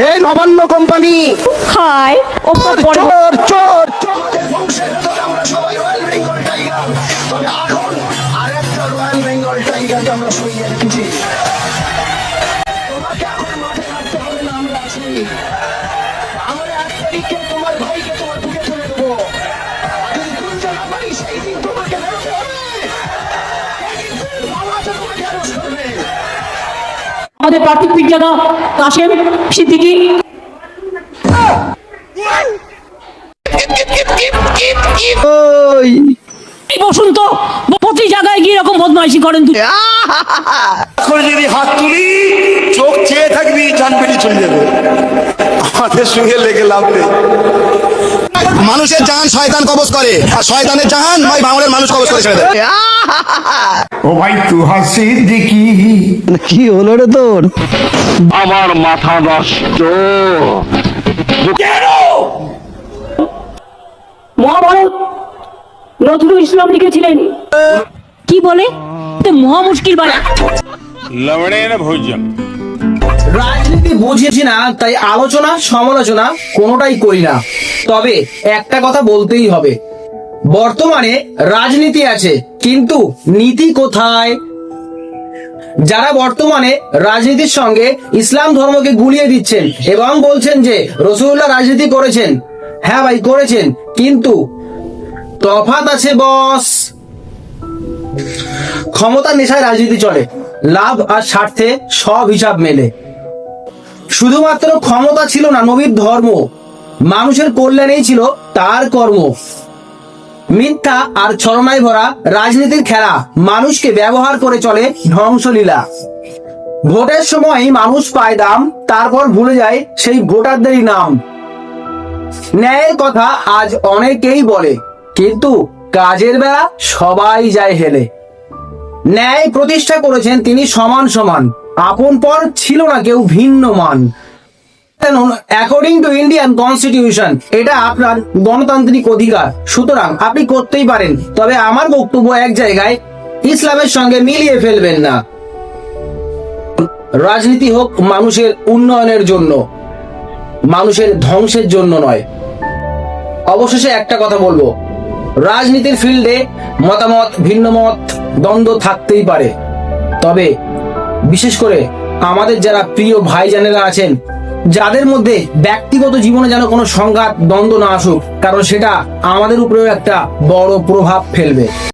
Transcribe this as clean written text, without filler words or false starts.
এই নবান্ন কোম্পানি খায় ও চোর চোর আমাদের প্রার্থী পীরজাদা কাশেম সিদ্দিকী ওই বসুন তো, প্রতি জায়গায় গিয়ে এরকম বদমাইশি করেন তুই। করে যদি হাত তুলি চোখ চেয়ে থাকবি জান পেরিয়ে চলে যাবে। আমাদের সঙ্গে লেগে লাভ নেই। মানুষের জান শয়তান কবজ করে, আর শয়তানের জাহান ওই বাংলার মানুষ কবজ করে ছেড়ে দেয়। ও ভাই তু হাসি দেখি কি হলো রে তোর? আমার মাথা নষ্ট। মহাভারত নজরুল ইসলাম লিখেছিলেন। কি বলে? মহা মুশকিল ভাই। लवणे न भोज्यम। রাজনীতি বুঝেছি না, তাই আলোচনা সমালোচনা কোনোটাই করি না। তবে একটা কথা বলতেই হবে, বর্তমানে রাজনীতি আছে কিন্তু নীতি কোথায়? যারা বর্তমানে রাজনীতির সঙ্গে ইসলাম ধর্মকে গুলিয়ে দিচ্ছেন এবং বলছেন যে রাসূলুল্লাহ রাজনীতি করেছেন, হ্যাঁ ভাই করেছেন, কিন্তু তফাৎ আছে বস। ক্ষমতার নেশায় রাজনীতি চলে, লাভ আর স্বার্থে সব হিসাব মেলে। শুধুমাত্র ক্ষমতা ছিল না নবীর ধর্ম, মানুষের কল্যাণেই ছিল তার কর্ম। মিথ্যা আর ছলনায় ভরা রাজনীতির খেলা মানুষকে ব্যবহার করে চলে ধ্বংসলীলা। ভোটের সময় মানুষ পায় দাম, তারপর ভুলে যায় সেই ভোটারদেরই নাম। ন্যায়ের কথা আজ অনেকেই বলে, কিন্তু কাজের বেলা সবাই যায় হেলে। ন্যায় প্রতিষ্ঠা করেছেন তিনি সমান সমান, আপন পর ছিল না কেউ ভিন্ন মান। অ্যাকর্ডিং টু ইন্ডিয়ান কনস্টিটিউশন, এটা আপনার গণতান্ত্রিক অধিকার, সুতরাং আপনি করতেই পারেন। তবে আমার বক্তব্য এক জায়গায় ইসলামের সঙ্গে মিলিয়ে ফেলবেন না। রাজনীতি হোক মানুষের উন্নয়নের জন্য, মানুষের ধ্বংসের জন্য নয়। অবশেষে একটা কথা বলবো, রাজনীতির ফিল্ডে মতামত, ভিন্ন মত, দ্বন্দ্ব থাকতেই পারে, তবে বিশেষ করে আমাদের যারা প্রিয় ভাইজানেরা আছেন, যাদের মধ্যে ব্যক্তিগত জীবনে যেন কোনো সংঘাত দ্বন্দ্ব না আসুক, কারণ সেটা আমাদের উপরেও একটা বড় প্রভাব ফেলবে।